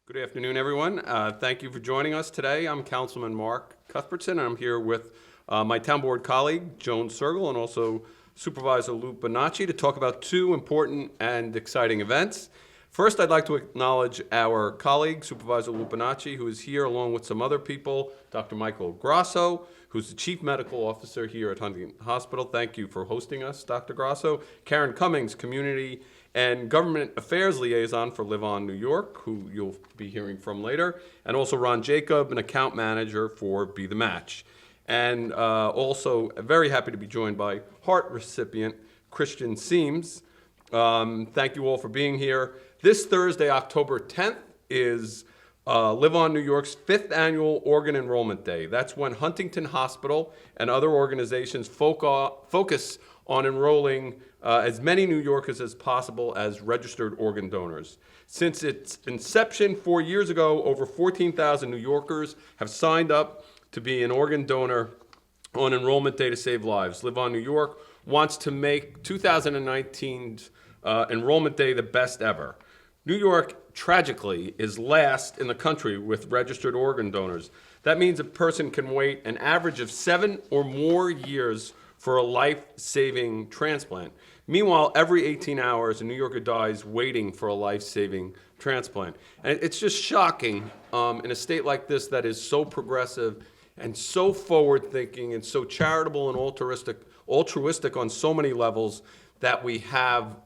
Good afternoon, everyone. Thank you for joining us today. I'm Councilman Mark Cuthbertson, and I'm here with my town board colleague, Joan Sergel, and also Supervisor Lou Bonacci to talk about two important and exciting events. First, I'd like to acknowledge our colleague, Supervisor Lou Bonacci, who is here along with some other people, Dr. Michael Grasso, who's the Chief Medical Officer here at Huntington Hospital. Thank you for hosting us, Dr. Grasso. Karen Cummings, Community and Government Affairs Liaison for Live On New York, who you'll be hearing from later, and also Ron Jacob, an account manager for Be the Match. And also very happy to be joined by Heart recipient Christian Seams. Thank you all for being here. This Thursday, October 10th, is Live On New York's 5th annual Organ Enrollment Day. That's when Huntington Hospital and other organizations focus on enrolling as many New Yorkers as possible as registered organ donors. Since its inception 4 years ago, over 14,000 New Yorkers have signed up to be an organ donor on Enrollment Day to save lives. Live On New York wants to make 2019's Enrollment Day the best ever. New York, tragically, is last in the country with registered organ donors. That means a person can wait an average of 7 or more years for a life-saving transplant. Meanwhile, every 18 hours, a New Yorker dies waiting for a life-saving transplant. And it's just shocking in a state like this that is so progressive and so forward-thinking and so charitable and altruistic on so many levels that we have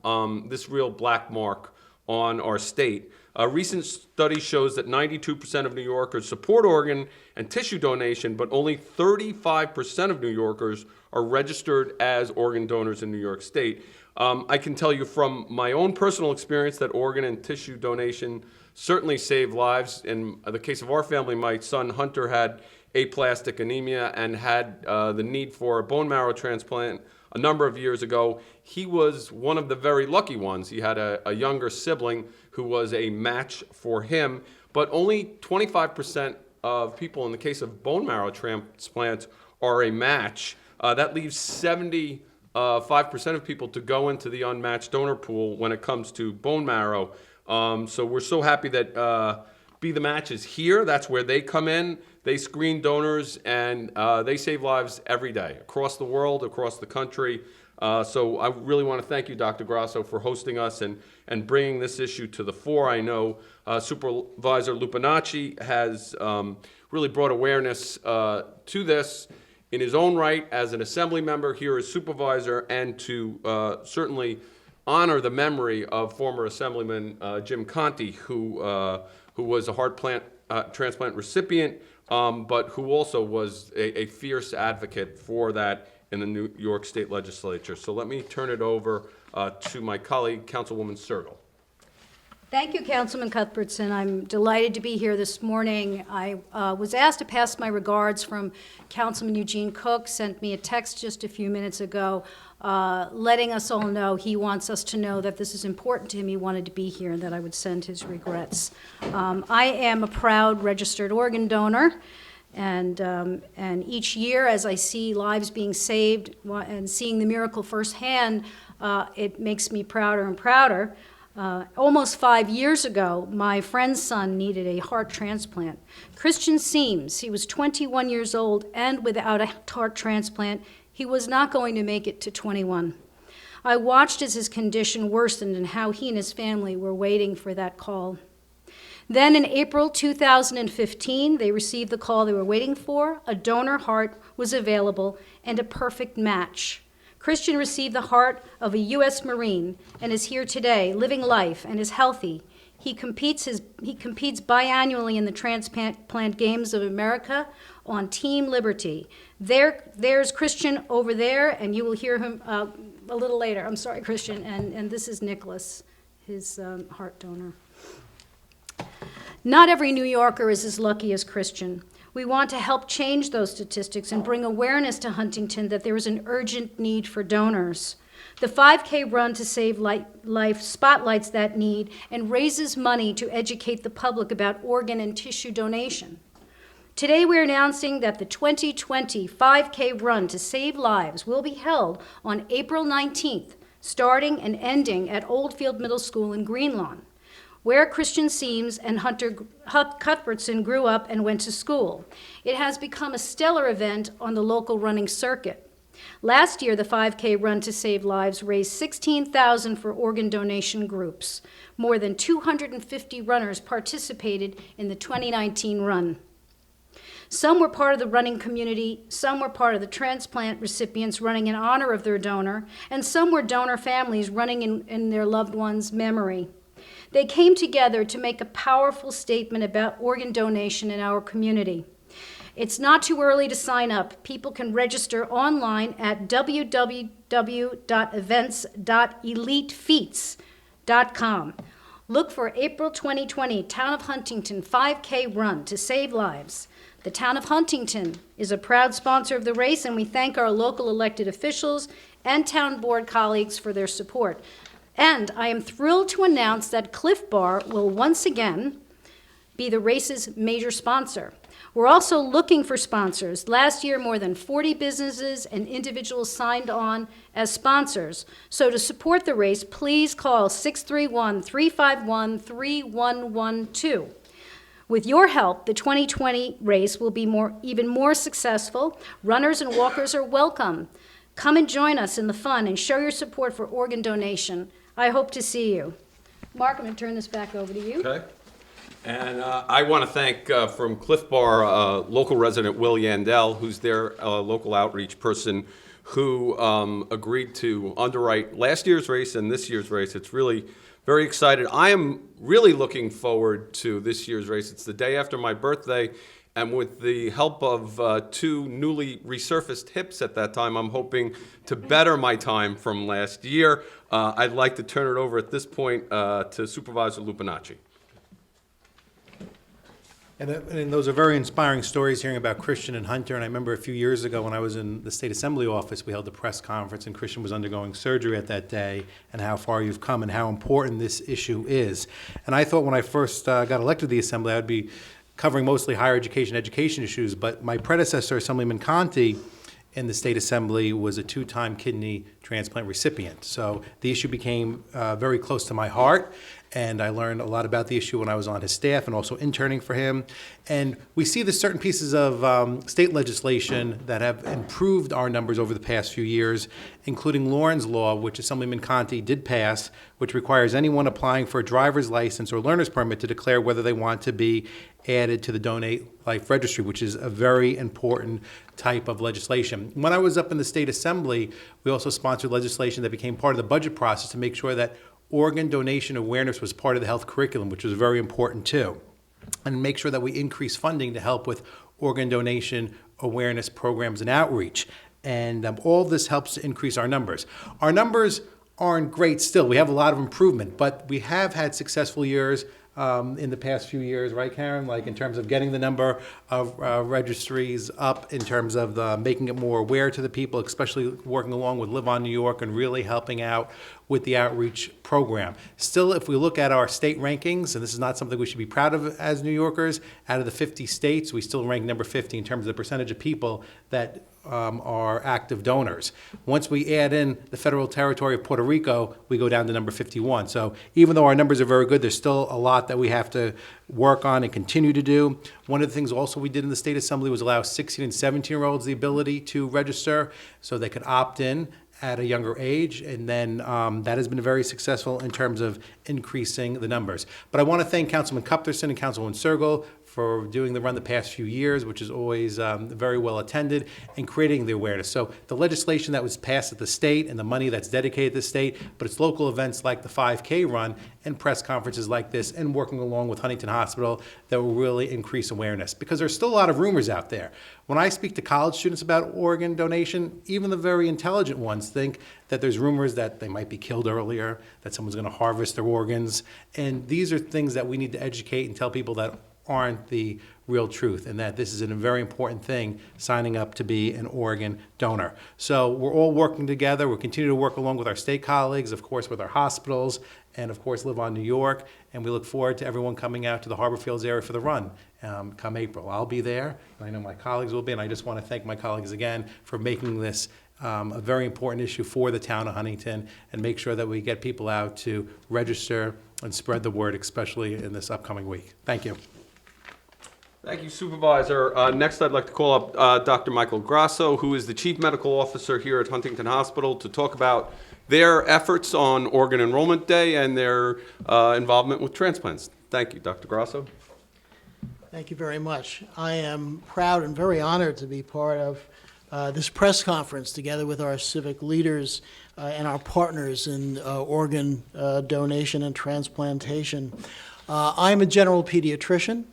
this real black mark on our state. A recent study shows that 92% of New Yorkers support organ and tissue donation, but only 35% of New Yorkers are registered as organ donors in New York State. I can tell you from my own personal experience that organ and tissue donation certainly save lives. In the case of our family, my son Hunter had aplastic anemia and had the need for a bone marrow transplant a number of years ago. He was one of the very lucky ones. He had a younger sibling who was a match for him, but only 25% of people in the case of bone marrow transplants are a match. That leaves 75% of people to go into the unmatched donor pool when it comes to bone marrow. So we're so happy that Be the Match is here. That's where they come in. They screen donors, and they save lives every day across the world, across the country. So I really want to thank you, Dr. Grasso, for hosting us and bringing this issue to the fore. I know Supervisor Lou Bonacci has really brought awareness to this in his own right as an assembly member, here as supervisor, and to certainly honor the memory of former Assemblyman Jim Conti, who was a heart transplant recipient, but who also was a fierce advocate for that in the New York State Legislature. So let me turn it over to my colleague, Councilwoman Sergel. Thank you, Councilman Cuthbertson. I'm delighted to be here this morning. I was asked to pass my regards from Councilman Eugene Cook, sent me a text just a few minutes ago, letting us all know he wants us to know that this is important to him. He wanted to be here and that I would send his regrets. I am a proud registered organ donor, and each year as I see lives being saved and seeing the miracle firsthand, it makes me prouder and prouder. Almost 5 years ago, my friend's son needed a heart transplant. Christian Seams, he was 21 years old, and without a heart transplant, he was not going to make it to 21. I watched as his condition worsened and how he and his family were waiting for that call. Then in April 2015, they received the call they were waiting for. A donor heart was available and a perfect match. Christian received the heart of a U.S. Marine and is here today, living life, and is healthy. He competes biannually in the Transplant Games of America on Team Liberty. There's Christian over there, and you will hear him a little later. I'm sorry, Christian, and this is Nicholas, his heart donor. Not every New Yorker is as lucky as Christian. We want to help change those statistics and bring awareness to Huntington that there is an urgent need for donors. The 5K Run to Save Life spotlights that need and raises money to educate the public about organ and tissue donation. Today we're announcing that the 2020 5K Run to Save Lives will be held on April 19th, starting and ending at Oldfield Middle School in Greenlawn. where Christian Seams and Hunter Cuthbertson grew up and went to school. It has become a stellar event on the local running circuit. Last year, the 5K Run to Save Lives raised $16,000 for organ donation groups. More than 250 runners participated in the 2019 run. Some were part of the running community, some were part of the transplant recipients running in honor of their donor, and some were donor families running in their loved one's memory. They came together to make a powerful statement about organ donation in our community. It's not too early to sign up. People can register online at www.events.elitefeats.com. Look for April 2020 Town of Huntington 5K Run to Save Lives. The Town of Huntington is a proud sponsor of the race, and we thank our local elected officials and town board colleagues for their support. And I am thrilled to announce that Cliff Bar will once again be the race's major sponsor. We're also looking for sponsors. Last year, more than 40 businesses and individuals signed on as sponsors. So to support the race, please call 631-351-3112. With your help, the 2020 race will be even more successful. Runners and walkers are welcome. Come and join us in the fun and show your support for organ donation. I hope to see you. Mark, I'm going to turn this back over to you. Okay. And I want to thank from Cliff Bar local resident Will Yandell, who's their local outreach person, who agreed to underwrite last year's race and this year's race. It's really very excited. I am really looking forward to this year's race. It's the day after my birthday, and with the help of two newly resurfaced hips at that time, I'm hoping to better my time from last year. I'd like to turn it over at this point to Supervisor Lupinacci. And those are very inspiring stories, hearing about Christian and Hunter. And I remember a few years ago when I was in the State Assembly office, we held a press conference, and Christian was undergoing surgery at that day, and how far you've come and how important this issue is. And I thought when I first got elected to the Assembly, I'd be covering mostly higher education issues. But my predecessor, Assemblyman Conti, in the State Assembly was a two-time kidney transplant recipient. So the issue became very close to my heart, and I learned a lot about the issue when I was on his staff and also interning for him. And we see the certain pieces of state legislation that have improved our numbers over the past few years, including Lauren's Law, which Assemblyman Conti did pass, which requires anyone applying for a driver's license or learner's permit to declare whether they want to be added to the Donate Life Registry, which is a very important type of legislation. When I was up in the State Assembly, we also sponsored legislation that became part of the budget process to make sure that organ donation awareness was part of the health curriculum, which was very important too, and make sure that we increase funding to help with organ donation awareness programs and outreach. And all this helps to increase our numbers. Our numbers aren't great still. We have a lot of improvement, but we have had successful years in the past few years, right, Karen? Like in terms of getting the number of registries up, in terms of making it more aware to the people, especially working along with Live on New York and really helping out with the outreach program. Still, if we look at our state rankings, and this is not something we should be proud of as New Yorkers, out of the 50 states, we still rank number 50 in terms of the percentage of people that are active donors. Once we add in the federal territory of Puerto Rico, we go down to number 51. So even though our numbers are very good, there's still a lot that we have to work on and continue to do. One of the things also we did in the State Assembly was allow 16 and 17-year-olds the ability to register so they could opt in at a younger age, and then that has been very successful in terms of increasing the numbers. But I want to thank Councilman Cuthbertson and Councilwoman Sergel for doing the run the past few years, which is always very well attended, and creating the awareness. So the legislation that was passed at the state and the money that's dedicated to the state, but it's local events like the 5K run and press conferences like this, and working along with Huntington Hospital that will really increase awareness, because there's still a lot of rumors out there. When I speak to college students about organ donation, even the very intelligent ones think that there's rumors that they might be killed earlier, that someone's going to harvest their organs. And these are things that we need to educate and tell people that aren't the real truth, and that this is a very important thing, signing up to be an organ donor. So we're all working together. We'll continue to work along with our state colleagues, of course, with our hospitals, and of course, Live on New York. And we look forward to everyone coming out to the Harbor Fields area for the run come April. I'll be there, and I know my colleagues will be, and I just want to thank my colleagues again for making this a very important issue for the town of Huntington, and make sure that we get people out to register and spread the word, especially in this upcoming week. Thank you. Thank you, Supervisor. Next, I'd like to call up Dr. Michael Grasso, who is the Chief Medical Officer here at Huntington Hospital, to talk about their efforts on Organ Enrollment Day and their involvement with transplants. Thank you, Dr. Grasso. Thank you very much. I am proud and very honored to be part of this press conference together with our civic leaders and our partners in organ donation and transplantation. I'm a general pediatrician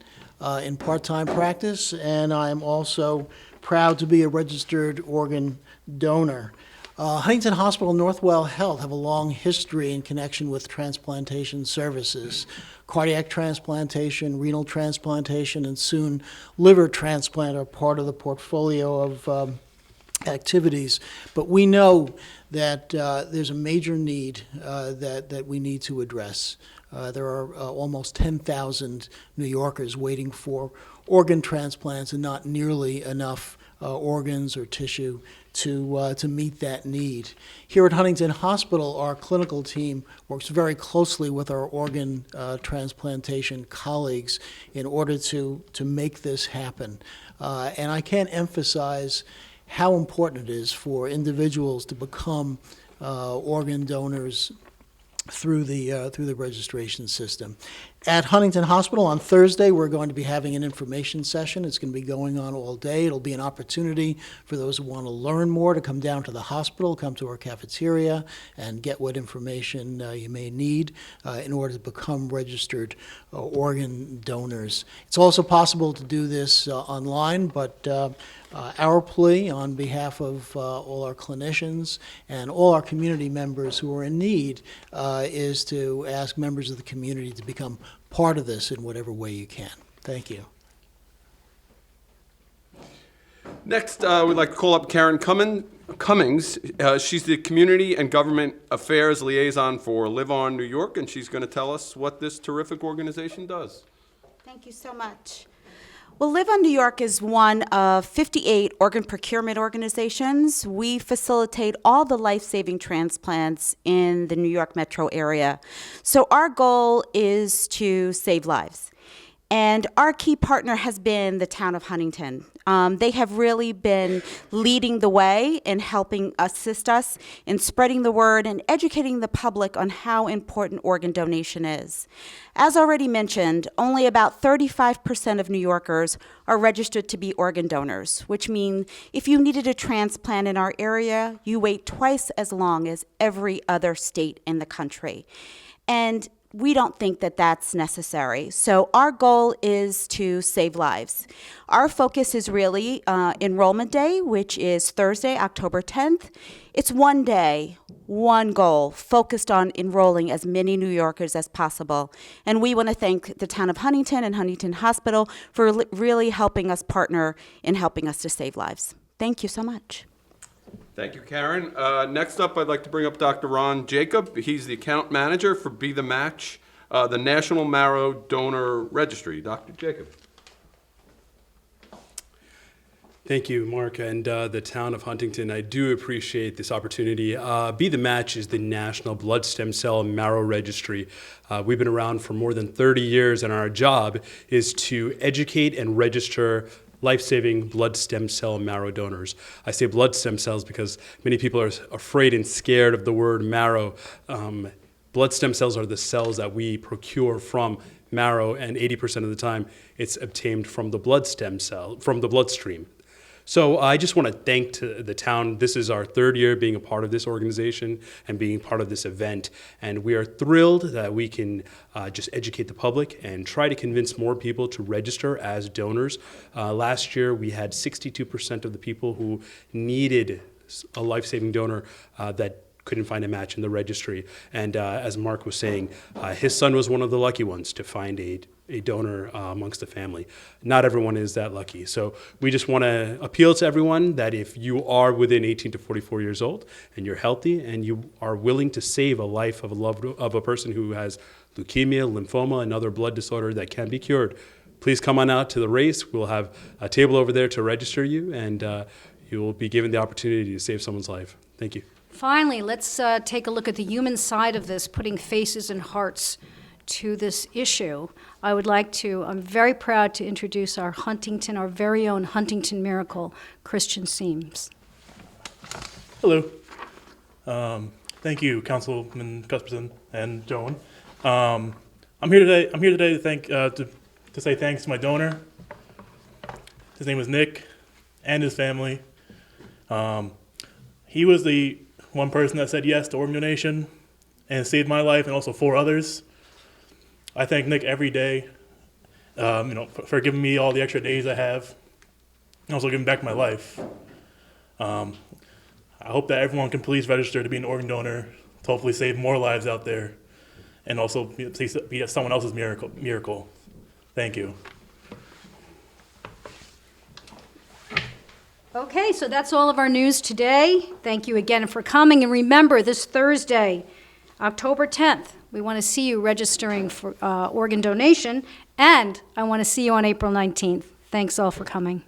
in part-time practice, and I'm also proud to be a registered organ donor. Huntington Hospital and Northwell Health have a long history in connection with transplantation services. Cardiac transplantation, renal transplantation, and soon liver transplant are part of the portfolio of activities. But we know that there's a major need that we need to address. There are almost 10,000 New Yorkers waiting for organ transplants and not nearly enough organs or tissue to meet that need. Here at Huntington Hospital, our clinical team works very closely with our organ transplantation colleagues in order to make this happen. And I can't emphasize how important it is for individuals to become organ donors through the registration system. At Huntington Hospital on Thursday, we're going to be having an information session. It's going to be going on all day. It'll be an opportunity for those who want to learn more to come down to the hospital, come to our cafeteria, and get what information you may need in order to become registered organ donors. It's also possible to do this online, but our plea on behalf of all our clinicians and all our community members who are in need is to ask members of the community to become part of this in whatever way you can. Thank you. Next, we'd like to call up Karen Cummings. She's the Community and Government Affairs Liaison for Live On New York, and she's going to tell us what this terrific organization does. Thank you so much. Well, Live On New York is one of 58 organ procurement organizations. We facilitate all the life-saving transplants in the New York metro area. So our goal is to save lives. And our key partner has been the town of Huntington. They have really been leading the way in helping assist us in spreading the word and educating the public on how important organ donation is. As already mentioned, only about 35% of New Yorkers are registered to be organ donors, which means if you needed a transplant in our area, you wait twice as long as every other state in the country. And we don't think that that's necessary. So our goal is to save lives. Our focus is really Enrollment Day, which is Thursday, October 10th. It's one day, one goal, focused on enrolling as many New Yorkers as possible. And we want to thank the town of Huntington and Huntington Hospital for really helping us partner in helping us to save lives. Thank you so much. Thank you, Karen. Next up, I'd like to bring up Dr. Ron Jacob. He's the account manager for Be the Match, the National Marrow Donor Registry. Dr. Jacob. Thank you, Mark, and the town of Huntington. I do appreciate this opportunity. Be the Match is the National Blood Stem Cell Marrow Registry. We've been around for more than 30 years, and our job is to educate and register life-saving blood stem cell marrow donors. I say blood stem cells because many people are afraid and scared of the word marrow. Blood stem cells are the cells that we procure from marrow, and 80% of the time it's obtained from the blood stem cell, from the bloodstream. So I just want to thank to the town. This is our third year being a part of this organization and being part of this event. And we are thrilled that we can just educate the public and try to convince more people to register as donors. Last year, we had 62% of the people who needed a life-saving donor that couldn't find a match in the registry. And as Mark was saying, his son was one of the lucky ones to find a donor amongst the family. Not everyone is that lucky. So we just want to appeal to everyone that if you are within 18 to 44 years old and you're healthy and you are willing to save a life of a person who has leukemia, lymphoma, another blood disorder that can be cured, please come on out to the race. We'll have a table over there to register you, and you will be given the opportunity to save someone's life. Thank you. Finally, let's take a look at the human side of this, putting faces and hearts to this issue, I'm very proud to introduce our very own Huntington Miracle, Christian Seams. Hello. Thank you, Councilman Cuthbertson and Joan. I'm here today to say thanks to my donor. His name was Nick, and his family. He was the one person that said yes to organ donation and saved my life and also 4 others. I thank Nick every day, for giving me all the extra days I have, and also giving back my life. I hope that everyone can please register to be an organ donor to hopefully save more lives out there, and also be someone else's miracle. Thank you. Okay, so that's all of our news today. Thank you again for coming, and remember, this Thursday, October 10th, we want to see you registering for organ donation, and I want to see you on April 19th. Thanks all for coming.